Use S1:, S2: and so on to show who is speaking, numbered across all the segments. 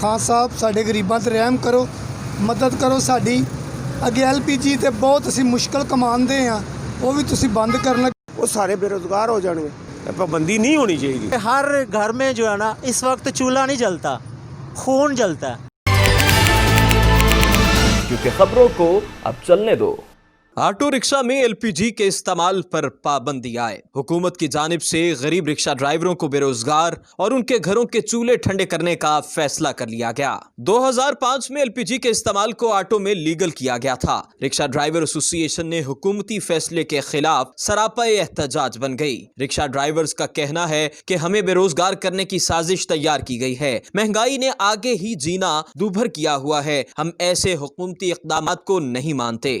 S1: ਖਾਨ ਸਾਹਿਬ ਸਾਡੇ ਗਰੀਬਾਂ ਤੇ ਰਹਿਮ ਕਰੋ, ਮਦਦ ਕਰੋ ਸਾਡੀ। ਅੱਗੇ ਐਲਪੀਜੀ ਤੇ ਬਹੁਤ ਅਸੀਂ ਮੁਸ਼ਕਲ ਕਮਾਉਂਦੇ ਆ, ਉਹ ਵੀ ਤੁਸੀਂ ਬੰਦ ਕਰਨ।
S2: وہ سارے بے روزگار ہو جائیں گے، پابندی نہیں ہونی چاہیے۔
S3: ہر گھر میں جو ہے نا اس وقت چولہا نہیں جلتا، خون جلتا ہے۔
S4: کیونکہ خبروں کو اب چلنے دو۔
S5: آٹو رکشہ میں ایل پی جی کے استعمال پر پابندی آئے۔ حکومت کی جانب سے غریب رکشہ ڈرائیوروں کو بے روزگار اور ان کے گھروں کے چولہے ٹھنڈے کرنے کا فیصلہ کر لیا گیا۔ 2005 میں ایل پی جی کے استعمال کو آٹو میں لیگل کیا گیا تھا۔ رکشہ ڈرائیور ایسوسی ایشن نے حکومتی فیصلے کے خلاف سراپا احتجاج بن گئی۔ رکشہ ڈرائیورز کا کہنا ہے کہ ہمیں بے روزگار کرنے کی سازش تیار کی گئی ہے۔ مہنگائی نے آگے ہی جینا دوبھر کیا ہوا ہے، ہم ایسے حکومتی اقدامات کو نہیں مانتے۔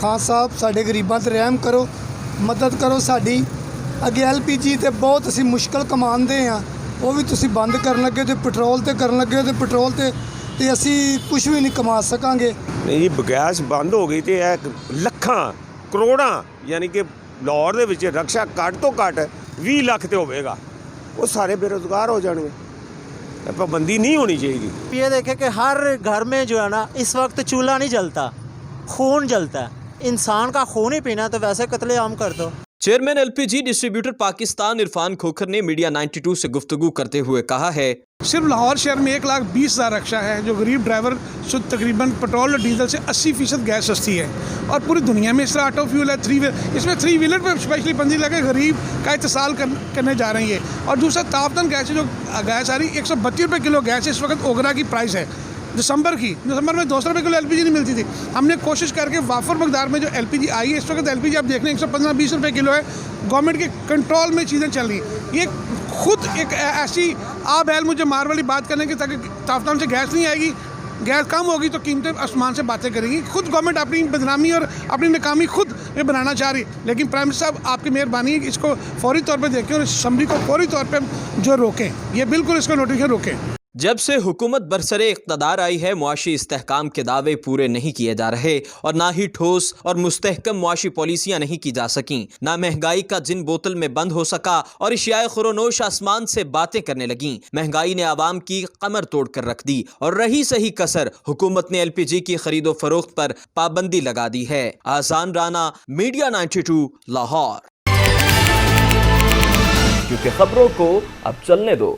S1: ਖਾਨ ਸਾਹਿਬ ਸਾਡੇ ਗਰੀਬਾਂ ਤੇ ਰਹਿਮ ਕਰੋ, ਮਦਦ ਕਰੋ ਸਾਡੀ। ਅੱਗੇ ਐਲਪੀਜੀ ਤੇ ਬਹੁਤ ਅਸੀਂ ਮੁਸ਼ਕਲ ਕਮਾਉਂਦੇ ਆ, ਉਹ ਵੀ ਤੁਸੀਂ ਬੰਦ ਕਰਨ ਲੱਗੇ ਤੇ ਪੈਟਰੋਲ ਤੇ ਕਰਨ ਲੱਗੇ ਤੇ ਪੈਟਰੋਲ ਤੇ ਅਸੀਂ ਕੁਝ ਵੀ ਨਹੀਂ ਕਮਾ ਸਕਾਂਗੇ।
S2: ਨਹੀਂ ਗੈਸ ਬੰਦ ਹੋ ਗਈ ਤੇ ਇਹ ਲੱਖਾਂ ਕਰੋੜਾਂ ਯਾਨੀ ਕਿ ਲਾਹੌਰ ਦੇ ਵਿੱਚ ਰਕਸ਼ਾ ਘੱਟ ਤੋਂ ਘੱਟ 20 ਲੱਖ ਤੇ ਹੋਵੇਗਾ, ਉਹ ਸਾਰੇ ਬੇਰੁਜ਼ਗਾਰ ਹੋ ਜਾਣਗੇ। ਪਾਬੰਦੀ نہیں ہونی چاہیے۔
S3: یہ دیکھیں کہ ہر گھر میں جو ہے نا اس وقت چولہا نہیں جلتا، خون جلتا ہے۔ انسان کا خون ہی پینا تو ویسے قتل عام کر دو۔
S5: چیئرمین ایل پی جی ڈسٹریبیوٹر پاکستان عرفان کھوکھر نے میڈیا 92 سے گفتگو کرتے ہوئے کہا ہے،
S6: صرف لاہور شہر میں 1,20,000 رکشہ ہے جو غریب ڈرائیور سے تقریباً پیٹرول اور ڈیزل سے 80% گیس سستی ہے، اور پوری دنیا میں اس طرح آٹو فیول ہے، اس میں 3 ویلر پہ اسپیشلی پنجی لگے غریب کا اتصال کرنے جا رہی ہے۔ اور دوسرا تاپتن گیس جو گیس آ رہی 132 روپے کلو گیس اس وقت اوگرا کی پرائس ہے۔ دسمبر میں 200 روپے کلو ایل پی جی نہیں ملتی تھی، ہم نے کوشش کر کے وافر مقدار میں جو ایل پی جی آئی ہے، اس وقت ایل پی جی آپ دیکھ رہے ہیں 115-20 روپے کلو ہے۔ گورنمنٹ کے کنٹرول میں چیزیں چل رہی ہیں۔ یہ خود ایک ایسی آب ایل مجھے مار والی بات کرنے کی، تاکہ تافتان سے گیس نہیں آئے گی، گیس کم ہوگی تو قیمتیں آسمان سے باتیں کریں گی۔ خود گورنمنٹ اپنی بدنامی اور اپنی ناکامی خود یہ بنانا چاہ رہی ہے، لیکن پرائم منسٹر صاحب آپ کی مہربانی ہے کہ اس کو فوری طور پہ دیکھیں اور اسمبلی کو فوری طور پہ جو روکیں، یہ بالکل اس کو نوٹیفیکیشن روکیں۔
S5: جب سے حکومت برسر اقتدار آئی ہے، معاشی استحکام کے دعوے پورے نہیں کیے جا رہے اور نہ ہی ٹھوس اور مستحکم معاشی پالیسیاں نہیں کی جا سکیں، نہ مہنگائی کا جن بوتل میں بند ہو سکا اور اشیاء خورونوش آسمان سے باتیں کرنے لگیں۔ مہنگائی نے عوام کی کمر توڑ کر رکھ دی اور رہی صحیح کسر حکومت نے ایل پی جی کی خرید و فروخت پر پابندی لگا دی ہے۔ آذان رانا، میڈیا 92، لاہور۔
S4: کیونکہ خبروں کو اب چلنے دو۔